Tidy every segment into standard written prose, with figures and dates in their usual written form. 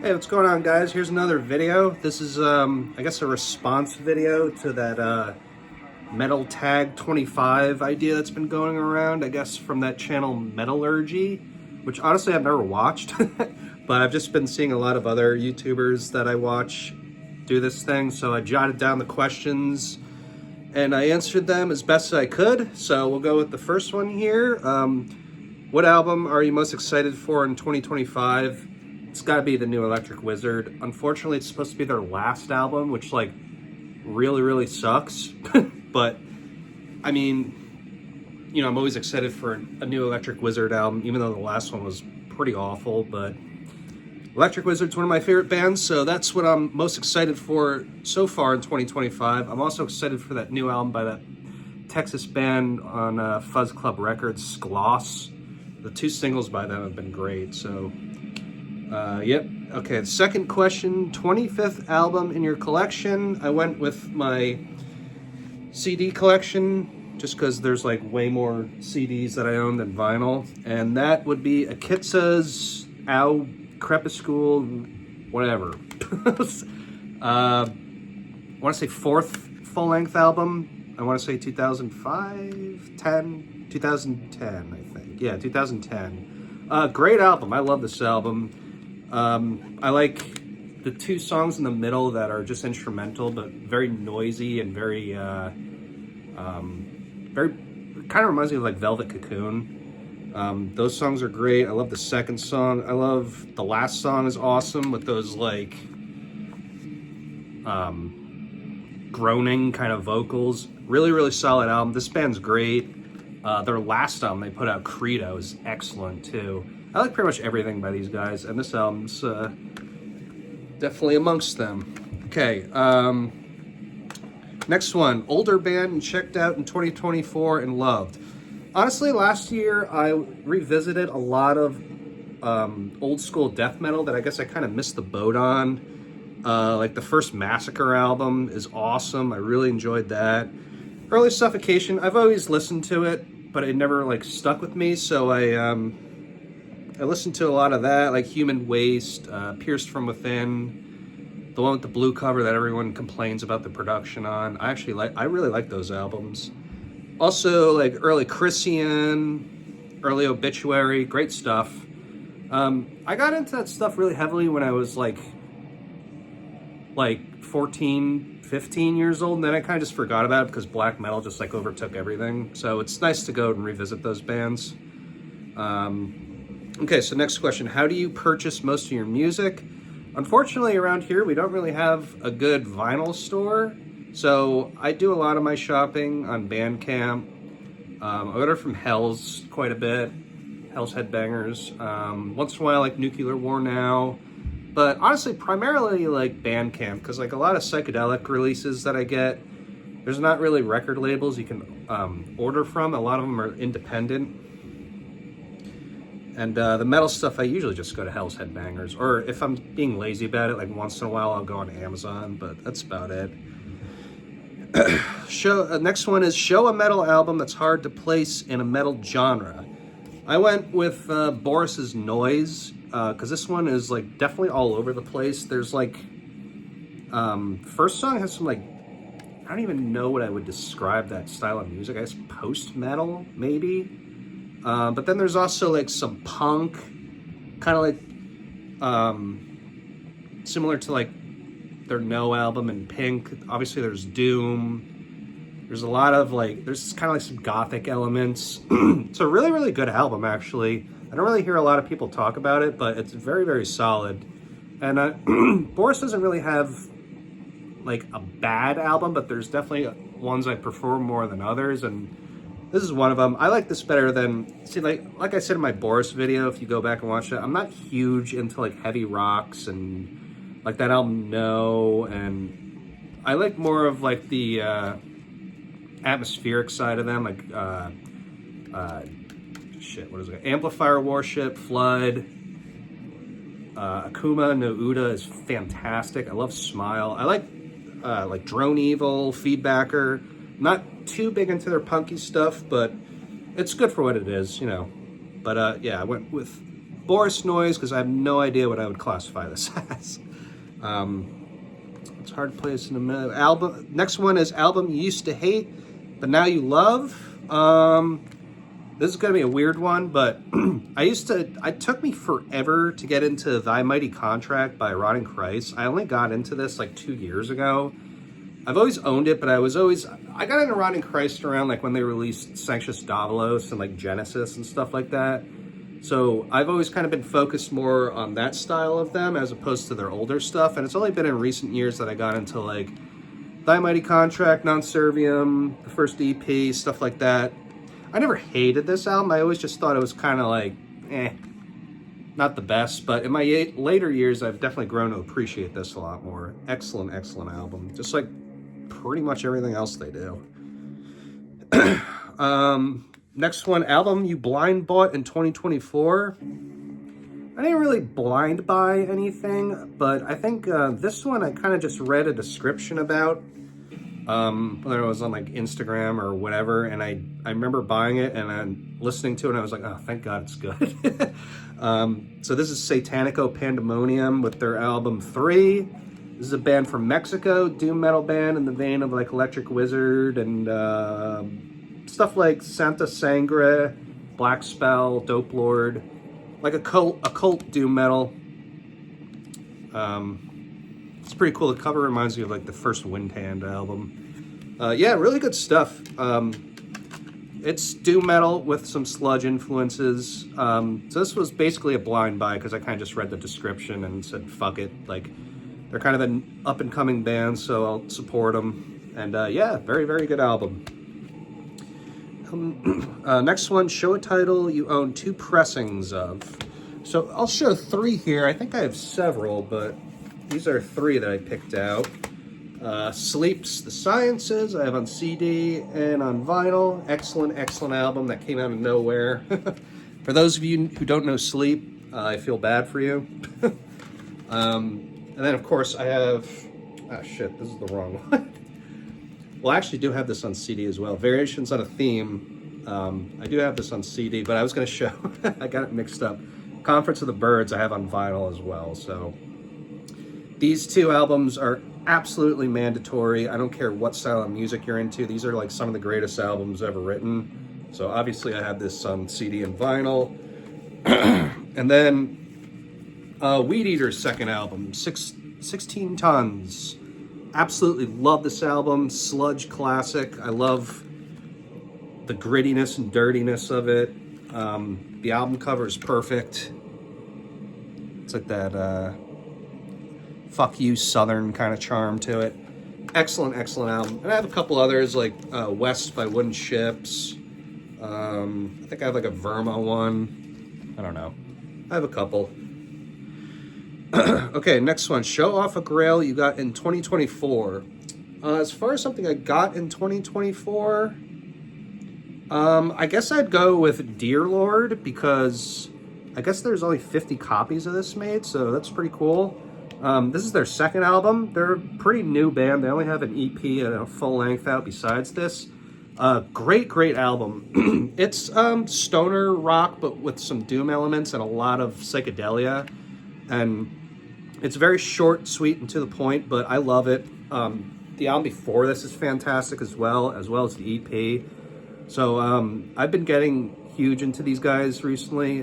Hey, what's going on, guys? Here's another video. This is, I guess, a response video to that Metal Tag 25 idea that's been going around, I guess, from that channel Metallurgy, which honestly I've never watched, but I've just been seeing a lot of other YouTubers that I watch do this thing, so I jotted down the questions and I answered them as best as I could. So we'll go with the first one here. What album are you most excited for in 2025? It's got to be the new Electric Wizard. Unfortunately, it's supposed to be their last album, which, like, really sucks. But, I mean, you know, I'm always excited for a new Electric Wizard album, even though the last one was pretty awful. But Electric Wizard's one of my favorite bands, so that's what I'm most excited for so far in 2025. I'm also excited for that new album by that Texas band on Fuzz Club Records, Gloss. The two singles by them have been great, so... Yep. Okay, the second question, 25th album in your collection. I went with my CD collection just because there's like way more CDs that I own than vinyl. And that would be Akitsa's Au Crepuscule, whatever. I want to say fourth full-length album. I want to say 2005, 10, 2010, I think. Yeah, 2010. Great album. I love this album. I like the two songs in the middle that are just instrumental, but very noisy and very kind of reminds me of like Velvet Cocoon. Those songs are great. I love the second song. I love the last song is awesome with those like groaning kind of vocals. Really solid album. This band's great. Their last album they put out, Credo, is excellent too. I like pretty much everything by these guys, and this album's definitely amongst them. Okay, next one. Older band checked out in 2024 and loved. Honestly, last year I revisited a lot of old school death metal that I guess I kind of missed the boat on. Like the first Massacre album is awesome. I really enjoyed that. Early Suffocation, I've always listened to it, but it never like stuck with me, so I listened to a lot of that, like Human Waste, Pierced from Within, the one with the blue cover that everyone complains about the production on. I really like those albums. Also, like early Christian, early Obituary, great stuff. I got into that stuff really heavily when I was like 14, 15 years old, and then I kind of just forgot about it because black metal just like overtook everything. So it's nice to go and revisit those bands. Okay, so next question. How do you purchase most of your music? Unfortunately, around here, we don't really have a good vinyl store. So I do a lot of my shopping on Bandcamp. I order from Hell's quite a bit. Hell's Headbangers. Once in a while, like Nuclear War Now. But honestly, primarily like Bandcamp, because like a lot of psychedelic releases that I get, there's not really record labels you can order from. A lot of them are independent. And the metal stuff, I usually just go to Hell's Headbangers. Or if I'm being lazy about it, like once in a while, I'll go on Amazon. But that's about it. Next one is show a metal album that's hard to place in a metal genre. I went with Boris's Noise, because this one is like definitely all over the place. There's like, first song has some like, I don't even know what I would describe that style of music. I guess post-metal, maybe. But then there's also like some punk, kind of like similar to like their No album and Pink. Obviously there's Doom. There's a lot of like, there's kind of like some gothic elements. It's a really good album, actually. I don't really hear a lot of people talk about it, but it's very solid. And Boris doesn't really have like a bad album, but there's definitely ones I prefer more than others, and this is one of them. I like this better than, see, like I said in my Boris video, if you go back and watch it, I'm not huge into like heavy rocks and like that album No, and I like more of like the atmospheric side of them, like what is it? Amplifier Worship, Flood, Akuma no Uda is fantastic. I love Smile. I like Drone Evil, Feedbacker. Not too big into their punky stuff, but it's good for what it is, you know. But yeah, I went with Boris noise because I have no idea what I would classify this as. It's hard to place in the middle. Album. Next one is album you used to hate, but now you love. This is gonna be a weird one, but it took me forever to get into Thy Mighty Contract by Rotting Christ. I only got into this like 2 years ago. I've always owned it, but I got into Rotting Christ around like when they released Sanctus Davalos and like Genesis and stuff like that. So I've always kind of been focused more on that style of them as opposed to their older stuff. And it's only been in recent years that I got into like Thy Mighty Contract, Non Serviam, the first EP, stuff like that. I never hated this album. I always just thought it was kind of like, not the best. But in my later years, I've definitely grown to appreciate this a lot more. Excellent, excellent album. Just like pretty much everything else they do. Next one, album you blind bought in 2024. I didn't really blind buy anything, but I think this one I kind of just read a description about, whether it was on like Instagram or whatever, and I remember buying it and then listening to it and I was like, oh, thank God it's good. So this is Satanico Pandemonium with their album 3. This is a band from Mexico, doom metal band in the vein of like Electric Wizard and stuff like Santa Sangre, Black Spell, Dope Lord, like occult doom metal. It's pretty cool. The cover reminds me of like the first Windhand album. Yeah, really good stuff. It's doom metal with some sludge influences. So this was basically a blind buy because I kind of just read the description and said, fuck it. Like, they're kind of an up-and-coming band, so I'll support them. And yeah, very, very good album. Next one, show a title you own 2 pressings of. So I'll show 3 here. I think I have several, but these are 3 that I picked out. Sleep's The Sciences, I have on CD and on vinyl. Excellent, excellent album that came out of nowhere. For those of you who don't know Sleep, I feel bad for you. And then, of course, I have... Oh, shit, this is the wrong one. Well, I actually do have this on CD as well. Variations on a Theme. I do have this on CD, but I was going to show... I got it mixed up. Conference of the Birds I have on vinyl as well. So these 2 albums are absolutely mandatory. I don't care what style of music you're into. These are like some of the greatest albums ever written. So obviously I have this on CD and vinyl. And then Weed Eater's second album, 16 Tons. Absolutely love this album. Sludge classic. I love the grittiness and dirtiness of it. The album cover is perfect. It's like that fuck you southern kind of charm to it. Excellent, excellent album. And I have a couple others like West by Wooden Ships. I think I have like a Verma one. I don't know. I have a couple. Okay, next one. Show off a grail you got in 2024. As far as something I got in 2024, I guess I'd go with Dear Lord because I guess there's only 50 copies of this made, so that's pretty cool. This is their second album. They're a pretty new band. They only have an EP and a full length out besides this. Great album. It's stoner rock, but with some doom elements and a lot of psychedelia. And it's very short, sweet, and to the point, but I love it. The album before this is fantastic as well as the EP. So I've been getting huge into these guys recently.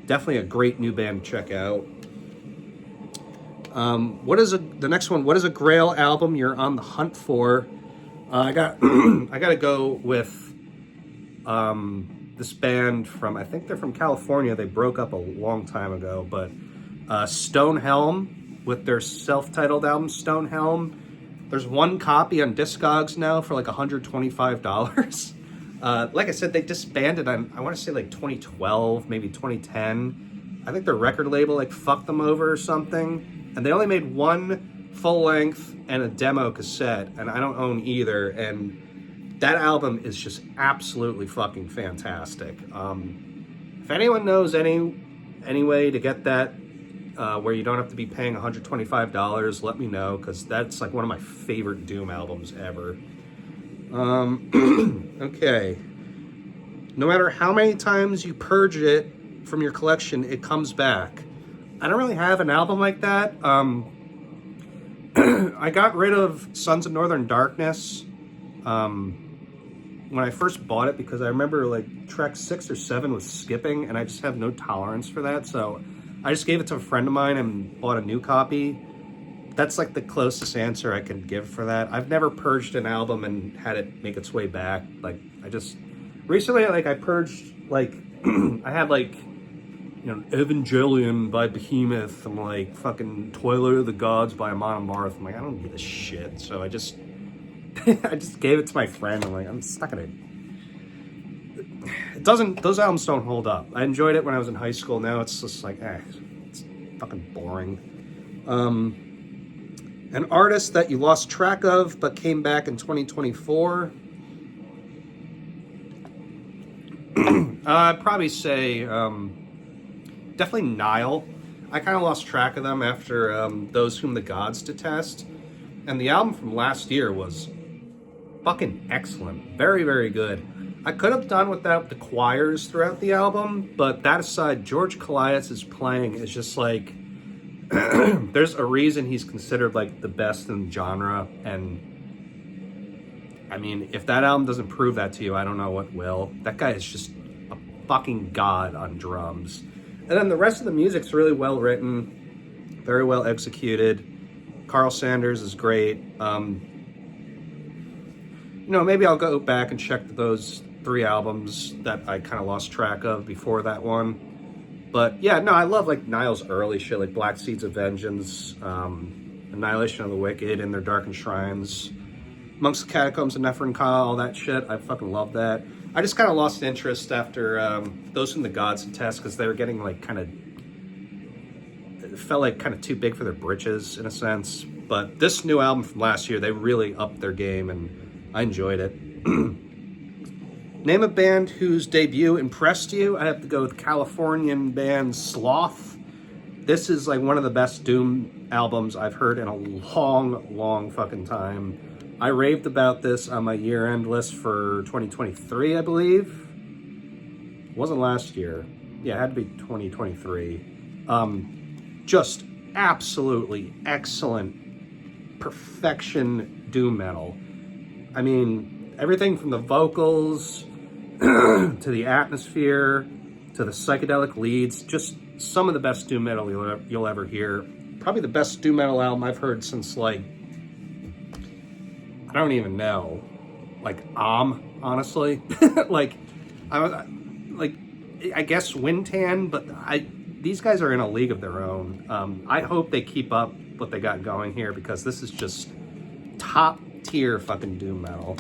Definitely a great new band to check out. The next one? What is a grail album you're on the hunt for? I got to go with this band from, I think they're from California. They broke up a long time ago, but Stonehelm with their self-titled album Stonehelm. There's one copy on Discogs now for like $125. Like I said, they disbanded on, I want to say like 2012, maybe 2010. I think their record label like fucked them over or something. And they only made one full length and a demo cassette, and I don't own either. And that album is just absolutely fucking fantastic. If anyone knows any way to get that where you don't have to be paying $125, let me know, because that's like one of my favorite doom albums ever. Okay. No matter how many times you purge it from your collection, it comes back. I don't really have an album like that. I got rid of Sons of Northern Darkness when I first bought it because I remember like track 6 or 7 was skipping and I just have no tolerance for that. So I just gave it to a friend of mine and bought a new copy. That's like the closest answer I can give for that. I've never purged an album and had it make its way back. Like I just recently, like I purged, like I had like, you know, Evangelion by Behemoth and like fucking Toilet of the Gods by Amon Amarth. I'm like, I don't need this shit. So I just I just gave it to my friend. I'm like, I'm stuck in it. Those albums don't hold up. I enjoyed it when I was in high school. Now it's just like, it's fucking boring. An artist that you lost track of but came back in 2024. I'd probably say definitely Nile. I kind of lost track of them after Those Whom the Gods Detest. And the album from last year was fucking excellent. Very, very good. I could have done without the choirs throughout the album, but that aside, George Kalias's playing is just like, there's a reason he's considered like the best in the genre, and I mean, if that album doesn't prove that to you, I don't know what will. That guy is just a fucking god on drums. And then the rest of the music's really well written, very well executed. Carl Sanders is great. You know, maybe I'll go back and check those 3 albums that I kind of lost track of before that one. But yeah, no, I love like Niall's early shit, like Black Seeds of Vengeance, Annihilation of the Wicked, In Their Darkened Shrines, Amongst the Catacombs of Neferenka, all that shit. I fucking love that. I just kind of lost interest after Those Whom the Gods Detest because they were getting like kind of, it felt like kind of too big for their britches in a sense. But this new album from last year, they really upped their game and I enjoyed it. Name a band whose debut impressed you. I have to go with Californian band Sloth. This is like one of the best Doom albums I've heard in a long, long fucking time. I raved about this on my year-end list for 2023, I believe. It wasn't last year. Yeah, it had to be 2023. Just absolutely excellent perfection Doom metal. I mean, everything from the vocals to the atmosphere to the psychedelic leads, just some of the best doom metal you'll ever hear. Probably the best doom metal album I've heard since like, I don't even know, like honestly. like I guess Windtan, but these guys are in a league of their own. I hope they keep up what they got going here because this is just top tier fucking doom metal.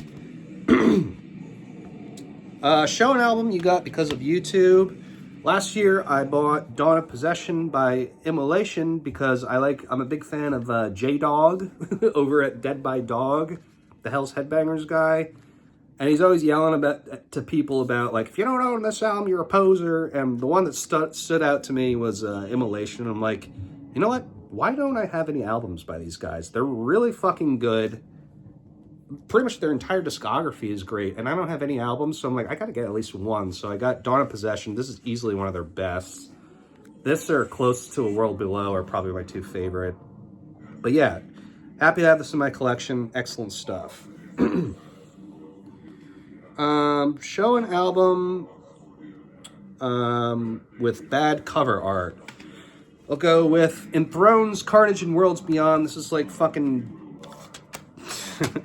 Show an album you got because of YouTube. Last year I bought Dawn of Possession by Immolation because I'm a big fan of J-Dog over at Dead by Dog, the Hell's Headbangers guy. And he's always yelling to people about, like, if you don't own this album, you're a poser. And the one that stood out to me was Immolation. I'm like, you know what? Why don't I have any albums by these guys? They're really fucking good. Pretty much their entire discography is great. And I don't have any albums, so I'm like, I gotta get at least one. So I got Dawn of Possession. This is easily one of their best. This or Close to a World Below are probably my 2 favorite. But yeah, happy to have this in my collection. Excellent stuff. Show an album with bad cover art. I'll go with Enthrone's Carnage and Worlds Beyond. This is like fucking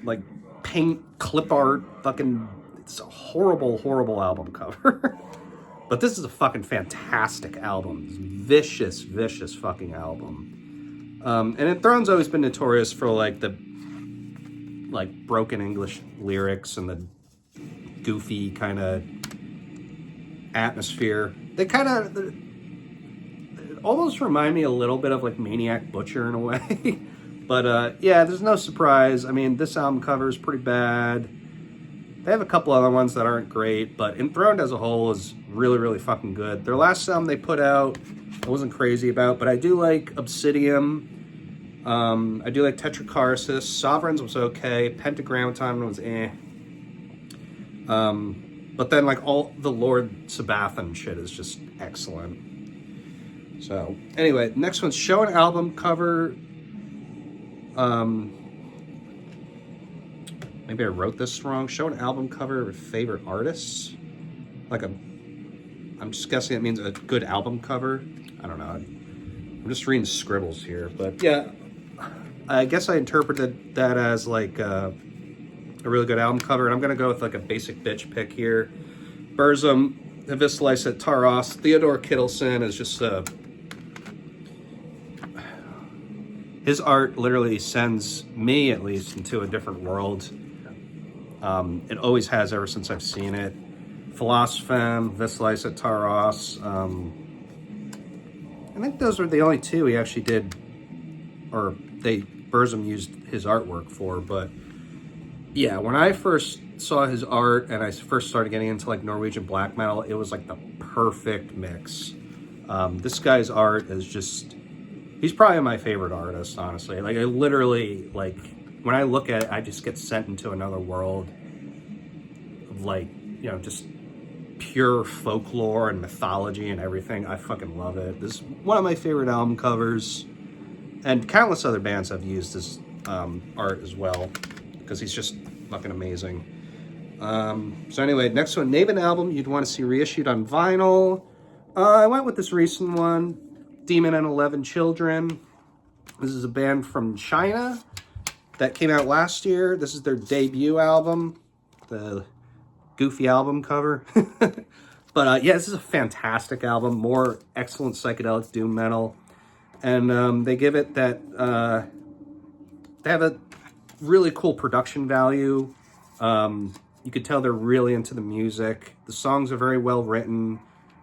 like paint clip art. Fucking, it's a horrible, horrible album cover. But this is a fucking fantastic album. It's vicious, vicious fucking album. And Enthrone's always been notorious for like the broken English lyrics and the goofy kind of atmosphere. They kind of almost remind me a little bit of like Maniac Butcher in a way. But yeah, there's no surprise. I mean, this album cover is pretty bad. They have a couple other ones that aren't great, but Enthroned as a whole is really, really fucking good. Their last album they put out, I wasn't crazy about, but I do like Obsidian. I do like Tetracarsis. Sovereigns was okay. Pentagrammaton was eh. But then like all the Lord Sabathon shit is just excellent. So anyway, next one's show an album cover. Maybe I wrote this wrong. Show an album cover of favorite artists. I'm just guessing it means a good album cover. I don't know. I'm just reading scribbles here, but yeah, I guess I interpreted that as like a really good album cover, and I'm gonna go with like a basic bitch pick here. Burzum, Eviscelice Taras, Theodore Kittelson is just his art literally sends me, at least, into a different world. It always has ever since I've seen it. Philosophem, Eviscelice Taras. I think those were the only two he actually did, or Burzum used his artwork for. But yeah, when I first saw his art and I first started getting into like Norwegian black metal, it was like the perfect mix. This guy's art is just, he's probably my favorite artist, honestly. Like I literally, like when I look at it, I just get sent into another world of like, you know, just pure folklore and mythology and everything. I fucking love it. This is one of my favorite album covers, and countless other bands have used his art as well, because he's just fucking amazing. So anyway, next one, name an album you'd want to see reissued on vinyl. I went with this recent one, Demon and 11 Children. This is a band from China that came out last year. This is their debut album, the goofy album cover. But yeah, this is a fantastic album, more excellent psychedelic doom metal. And they give it that, they have a really cool production value. You could tell they're really into the music. The songs are very well written.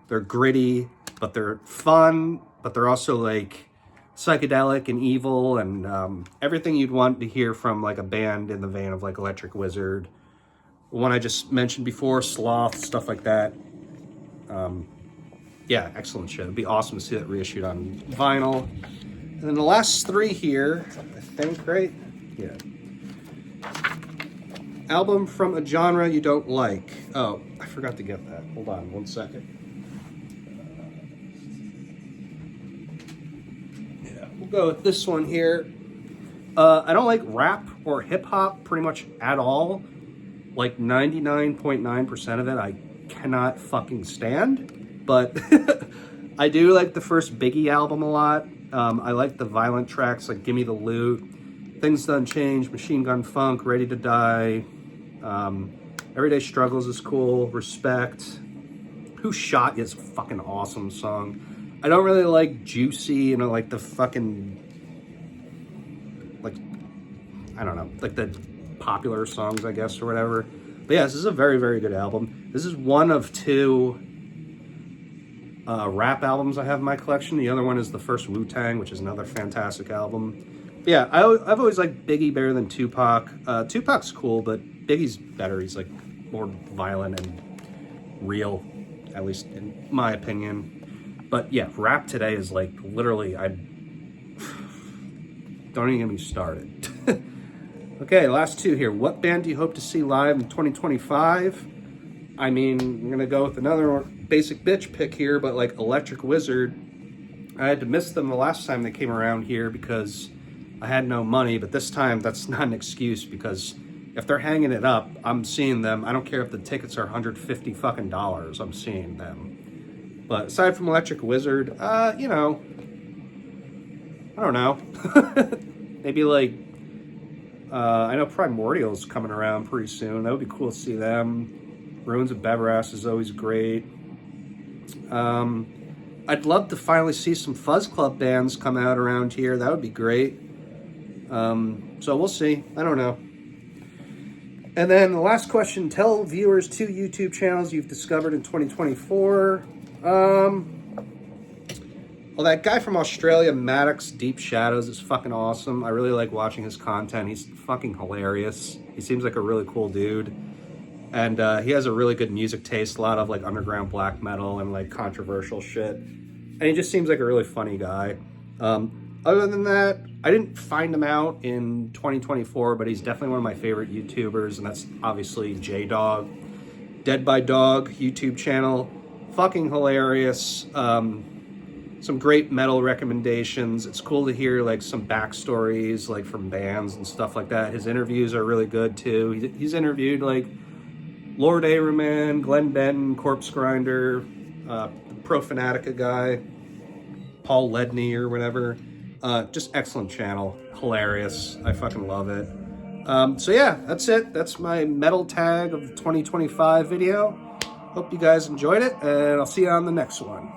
They're gritty, but they're fun, but they're also like psychedelic and evil, and everything you'd want to hear from like a band in the vein of like Electric Wizard, the one I just mentioned before, Sloth, stuff like that. Yeah, excellent shit. It'd be awesome to see that reissued on vinyl. And then the last three here, I think, right? Yeah. Album from a genre you don't like. Oh, I forgot to get that. Hold on one second. Yeah, we'll go with this one here. I don't like rap or hip hop pretty much at all. Like 99.9% of it I cannot fucking stand. But I do like the first Biggie album a lot. I like the violent tracks like Gimme the Loot, Things Done Change, Machine Gun Funk, Ready to Die. Everyday Struggles is cool. Respect. Who Shot You is a fucking awesome song. I don't really like Juicy, you know, like the fucking, like, I don't know, like the popular songs, I guess, or whatever. But yeah, this is a very, very good album. This is one of two rap albums I have in my collection. The other one is the first Wu-Tang, which is another fantastic album. But yeah, I've always liked Biggie better than Tupac. Tupac's cool, but Biggie's better. He's like more violent and real, at least in my opinion. But yeah, rap today is like literally, I don't even get me started. Okay, last two here. What band do you hope to see live in 2025? I mean, I'm going to go with another basic bitch pick here, but like Electric Wizard. I had to miss them the last time they came around here because I had no money, but this time that's not an excuse, because if they're hanging it up, I'm seeing them. I don't care if the tickets are $150 fucking dollars, I'm seeing them. But aside from Electric Wizard, you know, I don't know. Maybe like, I know Primordial's coming around pretty soon. That would be cool to see them. Ruins of Beveras is always great. I'd love to finally see some Fuzz Club bands come out around here. That would be great. So we'll see. I don't know. And then the last question, tell viewers 2 YouTube channels you've discovered in 2024. Well, that guy from Australia, Maddox Deep Shadows, is fucking awesome. I really like watching his content. He's fucking hilarious. He seems like a really cool dude. And he has a really good music taste, a lot of like underground black metal and like controversial shit. And he just seems like a really funny guy. Other than that, I didn't find him out in 2024, but he's definitely one of my favorite YouTubers, and that's obviously J-Dog. Dead by Dog YouTube channel. Fucking hilarious. Some great metal recommendations. It's cool to hear like some backstories like from bands and stuff like that. His interviews are really good too. He's interviewed like Lord Averman, Glenn Benton, Corpse Grinder, the Pro Fanatica guy, Paul Ledney or whatever. Just excellent channel. Hilarious. I fucking love it. So yeah, that's it. That's my metal tag of the 2025 video. Hope you guys enjoyed it, and I'll see you on the next one.